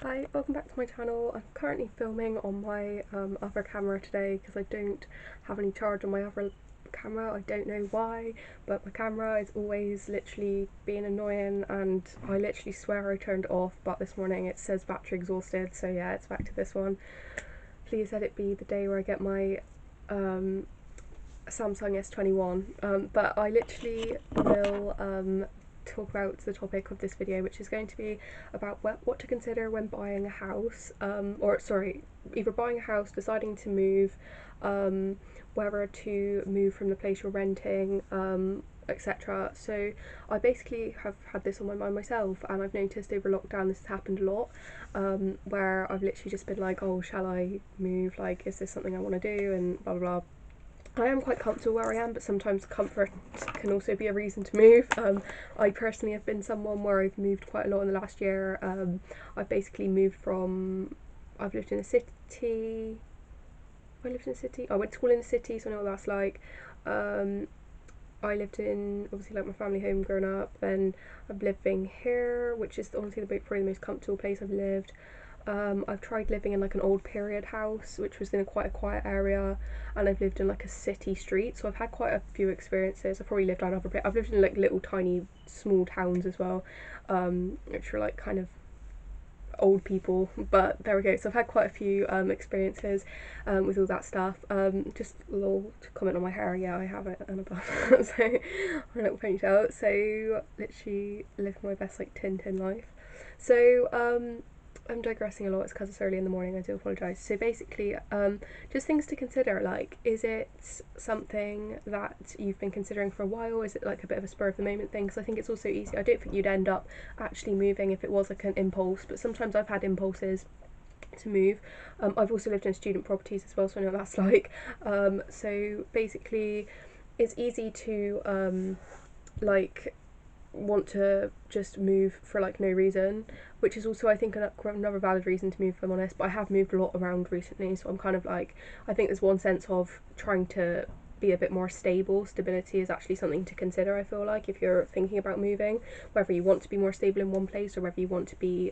Hi, welcome back to my channel. I'm currently filming on my other camera today because I don't have any charge on my other camera. I don't know why, but my camera is always literally being annoying and I literally swear I turned it off, but this morning it says battery exhausted, so yeah, it's back to this one. Please let it be the day where I get my Samsung S21, but I literally will talk about the topic of this video, which is going to be about what to consider when buying a house, either buying a house, deciding to move, whether to move from the place you're renting, etc. So I basically have had this on my mind myself, and I've noticed over lockdown this has happened a lot, where I've literally just been like, oh, shall I move, like, is this something I want to do, and blah blah blah. I am quite comfortable where I am, but sometimes comfort can also be a reason to move. I personally have been someone where I've moved quite a lot in the last year. I've basically moved from, I've lived in a city, I went to school in the city, so I know what that's like. I lived in, obviously, like my family home growing up, then I'm living here, which is honestly probably the most comfortable place I've lived. I've tried living in like an old period house, which was in quite a quiet area, and I've lived in like a city street, so I've had quite a few experiences. I've probably lived on other, I've lived in like little tiny small towns as well, which are like kind of old people, but there we go. So I've had quite a few experiences with all that stuff. Just a little comment on my hair, yeah, I have it and above. So a little ponytail, so literally living my best like Tintin life. So I'm digressing a lot, it's because it's early in the morning, I do apologise. So basically, just things to consider, like, is it something that you've been considering for a while? Is it like a bit of a spur of the moment thing? Because I think it's also easy, I don't think you'd end up actually moving if it was like an impulse, but sometimes I've had impulses to move. I've also lived in student properties as well, so I know what that's like. So basically, it's easy to like want to just move for like no reason, which is also I think another valid reason to move, if I'm honest. But I have moved a lot around recently, so I'm kind of like, I think there's one sense of trying to be a bit more stable. Stability is actually something to consider, I feel like, if you're thinking about moving, whether you want to be more stable in one place or whether you want to be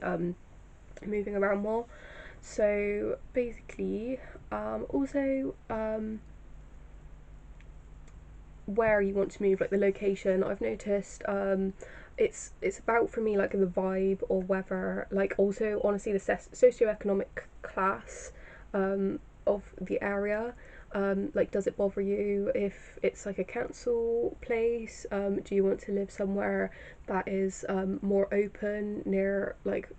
moving around more. So basically, also where you want to move, like the location. I've noticed it's about, for me, like the vibe, or whether, like, also honestly the socioeconomic class of the area. Like, does it bother you if it's like a council place? Do you want to live somewhere that is more open, near like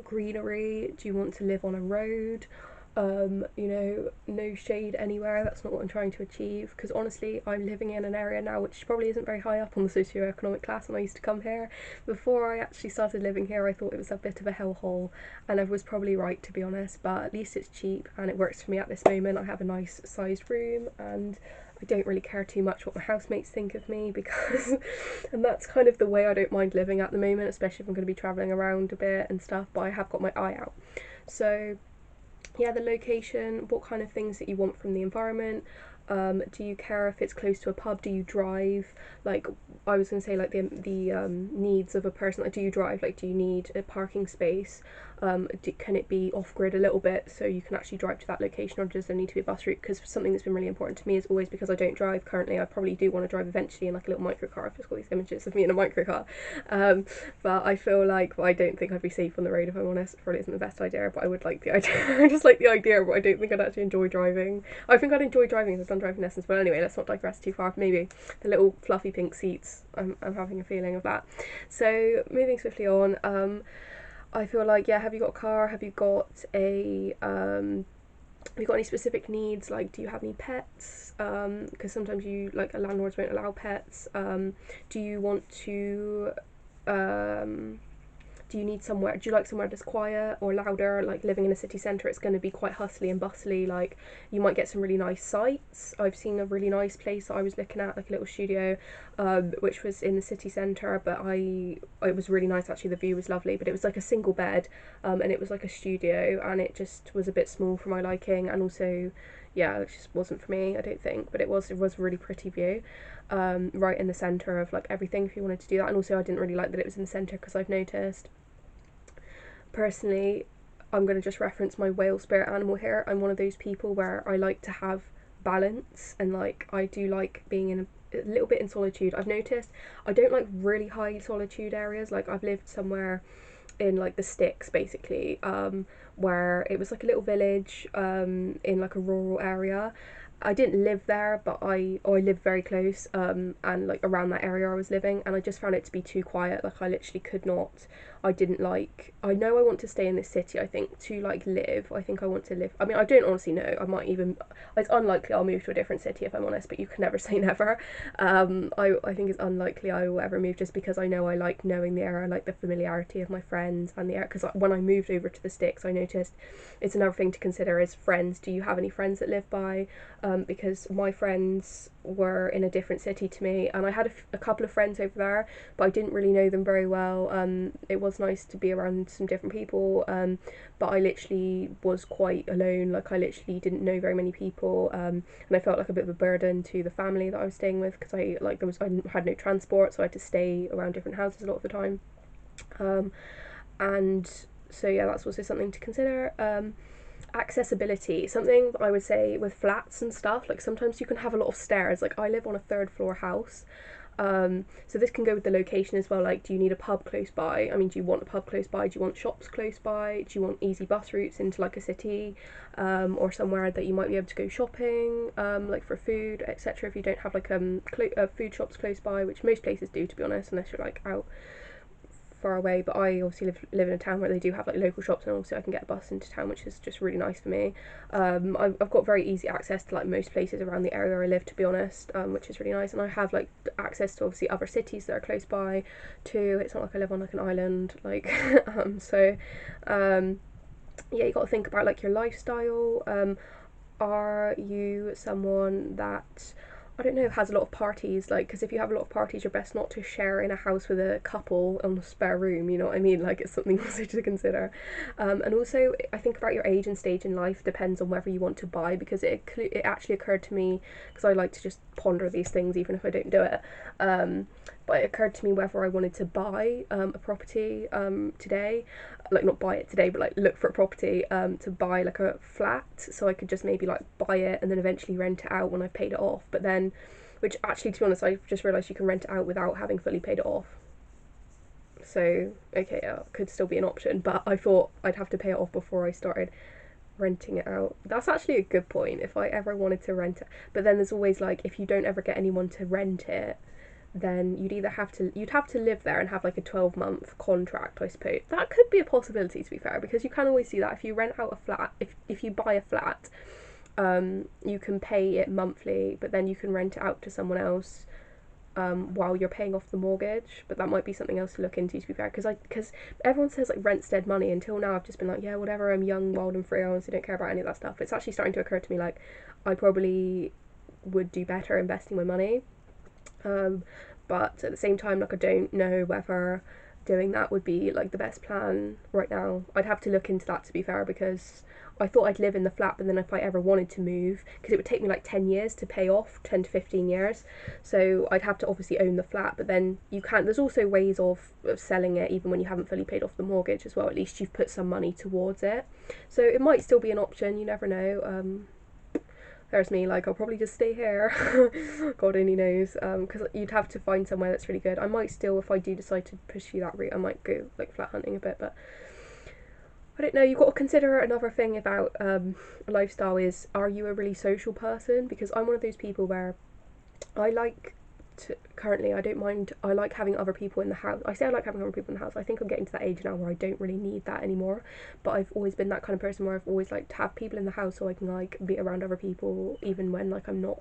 greenery? Do you want to live on a road? You know, no shade anywhere, that's not what I'm trying to achieve, because honestly I'm living in an area now which probably isn't very high up on the socio-economic class. When I used to come here, before I actually started living here, I thought it was a bit of a hellhole, and I was probably right, to be honest, but at least it's cheap and it works for me at this moment. I have a nice sized room and I don't really care too much what my housemates think of me, because and that's kind of the way I don't mind living at the moment, especially if I'm going to be travelling around a bit and stuff, but I have got my eye out. So yeah, the location, what kind of things that you want from the environment. Do you care if it's close to a pub? Do you drive? Like, I was gonna say, like, the needs of a person. Like, do you drive? Like, do you need a parking space? Can it be off grid a little bit so you can actually drive to that location, or does there need to be a bus route? Because something that's been really important to me is always, because I don't drive currently, I probably do want to drive eventually in like a little microcar. I've just got these images of me in a microcar, but I feel like, well, I don't think I'd be safe on the road, if I'm honest. It probably isn't the best idea, but I would like the idea. I just like the idea, but I don't think I'd actually enjoy driving. I think I'd enjoy driving if I've done driving lessons, but anyway, let's not digress too far. Maybe the little fluffy pink seats, I'm having a feeling of that. So moving swiftly on, I feel like, yeah, have you got a car? Have you got a have you got any specific needs? Like, do you have any pets? Because sometimes landlords won't allow pets. Do you want to do you need somewhere, do you like somewhere that's quiet or louder? Like, living in a city centre, it's going to be quite hustly and bustly. Like, you might get some really nice sights. I've seen a really nice place that I was looking at, like a little studio, which was in the city centre, but it was really nice actually. The view was lovely, but it was like a single bed, and it was like a studio, and it just was a bit small for my liking, and also, yeah, it just wasn't for me, I don't think. But it was a really pretty view, right in the centre of like everything, if you wanted to do that. And also I didn't really like that it was in the centre, because I've noticed personally, I'm going to just reference my whale spirit animal here. I'm one of those people where I like to have balance, and like I do like being in a little bit in solitude. I've noticed I don't like really high solitude areas. Like I've lived somewhere in like the sticks basically, where it was like a little village, in like a rural area. I didn't live there, but I lived very close, and like around that area I was living, and I just found it to be too quiet. Like I literally could not. I didn't like. I know I want to stay in this city. I think to like live. I think I want to live. I mean, I don't honestly know. I might even. It's unlikely I'll move to a different city if I'm honest. But you can never say never. I think it's unlikely I will ever move, just because I know I like knowing the area. I like the familiarity of my friends and the area. Because when I moved over to the sticks, I noticed it's another thing to consider is friends. Do you have any friends that live by? Because my friends were in a different city to me, and I had a couple of friends over there, but I didn't really know them very well. It was nice to be around some different people, but I literally was quite alone. Like I literally didn't know very many people, and I felt like a bit of a burden to the family that I was staying with, because I had no transport, so I had to stay around different houses a lot of the time, and so yeah, that's also something to consider. Accessibility, something I would say with flats and stuff, like sometimes you can have a lot of stairs. Like I live on a third floor house, so this can go with the location as well. Like, do you need a pub close by? I mean, do you want a pub close by? Do you want shops close by? Do you want easy bus routes into like a city, or somewhere that you might be able to go shopping, like for food, etc. If you don't have like food shops close by, which most places do, to be honest, unless you're like out far away. But I obviously live in a town where they do have like local shops, and also I can get a bus into town, which is just really nice for me. I've got very easy access to like most places around the area where I live, to be honest, which is really nice. And I have like access to obviously other cities that are close by too. It's not like I live on like an island, like yeah, you got to think about like your lifestyle. Are you someone that, I don't know, has a lot of parties? Like, because if you have a lot of parties, you're best not to share in a house with a couple on a spare room, you know what I mean? Like, it's something also to consider. And also, I think about your age and stage in life depends on whether you want to buy, because it actually occurred to me, because I like to just ponder these things even if I don't do it. But it occurred to me whether I wanted to buy a property today, like not buy it today, but like look for a property, to buy like a flat, so I could just maybe like buy it and then eventually rent it out when I've paid it off. But then, which actually, to be honest, I've just realised you can rent it out without having fully paid it off. So okay, yeah, could still be an option, but I thought I'd have to pay it off before I started renting it out. That's actually a good point, if I ever wanted to rent it. But then there's always like, if you don't ever get anyone to rent it, then you'd have to live there and have like a 12-month contract, I suppose. That could be a possibility, to be fair, because you can always see that if you rent out a flat, if you buy a flat, you can pay it monthly, but then you can rent it out to someone else, while you're paying off the mortgage. But that might be something else to look into, to be fair, because everyone says like rent's dead money. Until now I've just been like, yeah, whatever, I'm young, wild and free, I honestly don't care about any of that stuff. It's actually starting to occur to me like I probably would do better investing my money, but at the same time, like I don't know whether doing that would be like the best plan right now. I'd have to look into that, to be fair, because I thought I'd live in the flat, but then if I ever wanted to move, because it would take me like 10 years to pay off, 10 to 15 years, so I'd have to obviously own the flat. But then you can't, there's also ways of selling it even when you haven't fully paid off the mortgage as well. At least you've put some money towards it, so it might still be an option, you never know. There's me, like I'll probably just stay here. God only knows, because you'd have to find somewhere that's really good. I might still, if I do decide to pursue that route, I might go like flat hunting a bit, but I don't know. You've got to consider another thing about lifestyle is, are you a really social person? Because I'm one of those people where I like currently, I don't mind, I like having other people in the house. I say I like having other people in the house. I think I'm getting to that age now where I don't really need that anymore, but I've always been that kind of person where I've always liked to have people in the house so I can like be around other people even when like I'm not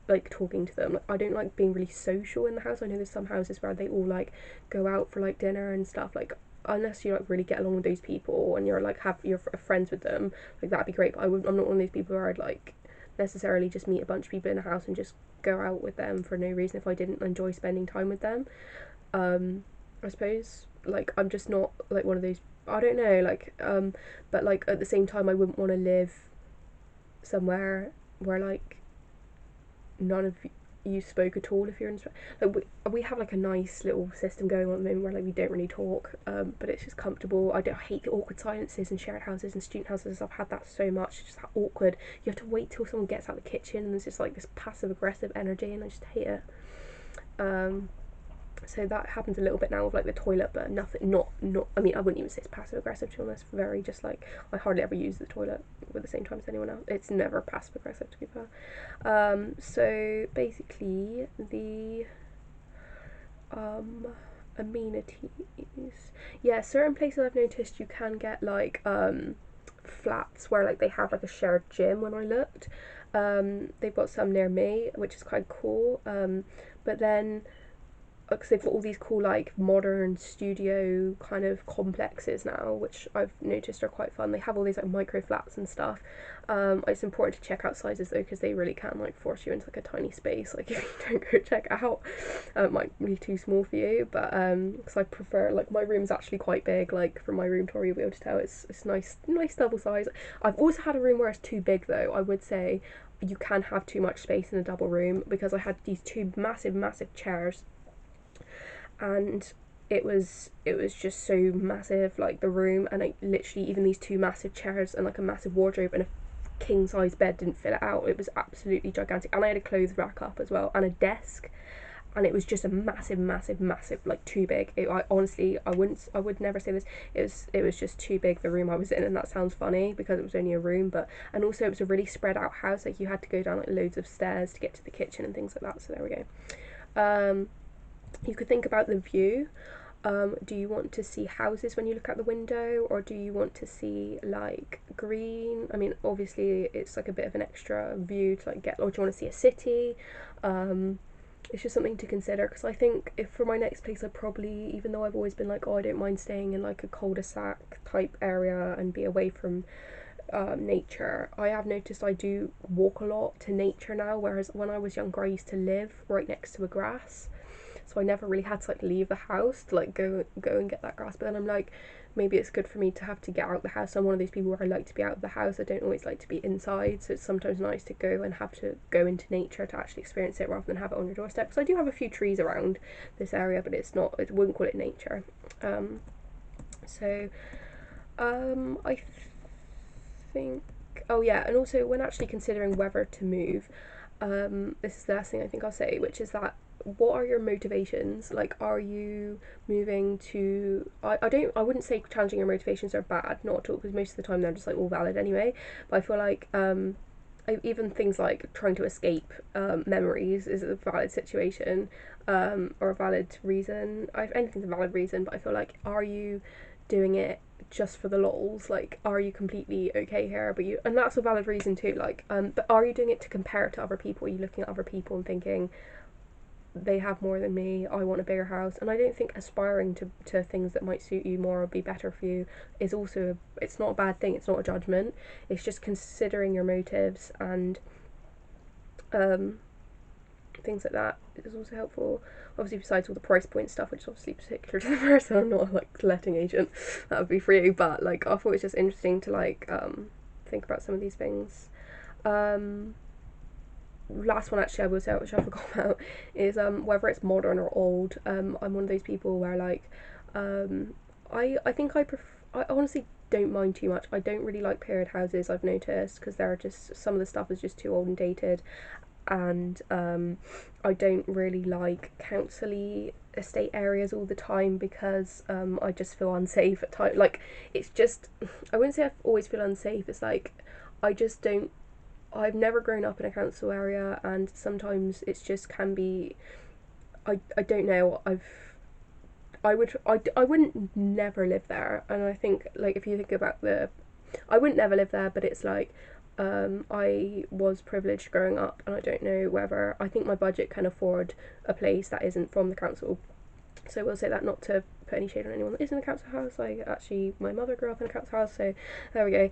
like talking to them. Like, I don't like being really social in the house. I know there's some houses where they all like go out for like dinner and stuff. Like, unless you like really get along with those people and you're like you're friends with them, like that'd be great. But I'm not one of those people where I'd like necessarily just meet a bunch of people in a house and just go out with them for no reason if I didn't enjoy spending time with them. I suppose like I'm just not like one of those, I don't know, like but like at the same time I wouldn't want to live somewhere where like none of use spoke at all if you're in like we have like a nice little system going on at the moment where like we don't really talk, but it's just comfortable. I don't hate the awkward silences in shared houses and student houses. I've had that so much. It's just that awkward. You have to wait till someone gets out the kitchen and there's just like this passive aggressive energy, and I just hate it. So that happens a little bit now with like the toilet, but nothing, not I mean, I wouldn't even say it's passive aggressive, to be honest. Very just like, I hardly ever use the toilet at the same time as anyone else. It's never passive aggressive, to be fair. So basically the amenities, yeah, certain places I've noticed you can get like flats where like they have like a shared gym. When I looked, they've got some near me, which is quite cool. But then because they've got all these cool like modern studio kind of complexes now, which I've noticed are quite fun. They have all these like micro flats and stuff. It's important to check out sizes though, because they really can like force you into like a tiny space. Like if you don't go check it out, it might be too small for you. But because I prefer, like, my room's actually quite big. Like from my room tour, you'll be able to tell it's nice double size. I've also had a room where it's too big though. I would say you can have too much space in a double room, because I had these two massive chairs, and it was just so massive, like the room, and I literally, even these two massive chairs and like a massive wardrobe and a king size bed didn't fill it out. It was absolutely gigantic, and I had a clothes rack up as well and a desk, and it was just a massive, like too big. I honestly, I would never say this. It was just too big, the room I was in, and that sounds funny because it was only a room, but, and also it was a really spread out house. Like you had to go down like loads of stairs to get to the kitchen and things like that. So there we go. You could think about the view. Do you want to see houses when you look out the window, or do you want to see like green? I mean, obviously it's like a bit of an extra view to like get, or do you want to see a city? It's just something to consider, because I think if for my next place, I probably, even though I've always been like, oh, I don't mind staying in like a cul-de-sac type area and be away from nature, I have noticed I do walk a lot to nature now, whereas when I was younger I used to live right next to a grass, so I never really had to like leave the house to like go and get that grass. But then I'm like, maybe it's good for me to have to get out of the house. I'm one of those people where I like to be out of the house. I don't always like to be inside, so it's sometimes nice to go and have to go into nature to actually experience it, rather than have it on your doorstep. Because I do have a few trees around this area, but it's not, I wouldn't call it nature. I think, oh yeah, and also when actually considering whether to move, this is the last thing I think I'll say, which is that, what are your motivations? Like, are you moving to, I wouldn't say challenging your motivations are bad, not at all, because most of the time they're just like all valid anyway. But I feel like even things like trying to escape memories is a valid situation, or a valid reason. Anything's a valid reason, but I feel like, are you doing it just for the lols? Like, are you completely okay here, but you, and that's a valid reason too, like, but are you doing it to compare it to other people? Are you looking at other people and thinking, they have more than me, I want a bigger house? And I don't think aspiring to things that might suit you more or be better for you is also, it's not a bad thing, it's not a judgment. It's just considering your motives, and things like that is also helpful. Obviously, besides all the price point stuff, which is obviously particular to the person, I'm not like letting agent, that would be for you, but like I thought it was just interesting to like think about some of these things. Last one actually I will say, which I forgot about, is whether it's modern or old. I'm one of those people where like I think I honestly don't mind too much. I don't really like period houses, I've noticed, because they're just, some of the stuff is just too old and dated, and I don't really like council-y estate areas all the time, because I just feel unsafe at times. Like, it's just, I wouldn't say I always feel unsafe, it's like I just don't, I've never grown up in a council area, and sometimes it's just can be, I don't know, I wouldn't never live there. And I think, like, if you think about I wouldn't never live there, but it's like, I was privileged growing up, and I don't know whether, I think my budget can afford a place that isn't from the council. So we'll say that, not to put any shade on anyone that is in a council house. Like, actually, my mother grew up in a council house, so there we go.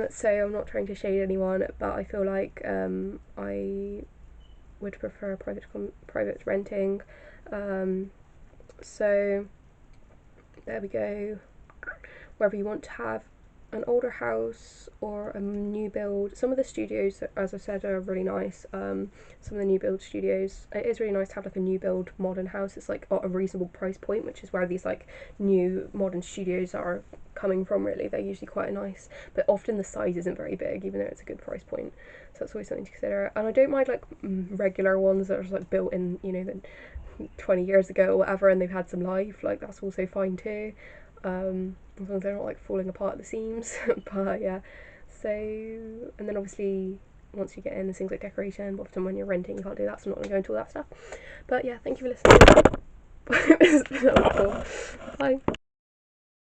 So I'm not trying to shade anyone, but I feel like I would prefer private renting. So there we go. Whether you want to have an older house or a new build. Some of the studios, as I said, are really nice. Some of the new build studios, it is really nice to have like a new build modern house. It's like at a reasonable price point, which is where these like new modern studios are coming from. Really, they're usually quite nice, but often the size isn't very big, even though it's a good price point. So that's always something to consider. And I don't mind like regular ones that are like built in, you know, the 20 years ago or whatever, and they've had some life. Like that's also fine too. As long as they're not like falling apart at the seams. But yeah, so, and then obviously once you get in, there's things like decoration, but often when you're renting you can't do that, so I'm not going to go into all that stuff. But yeah, thank you for listening. It's been helpful. Bye.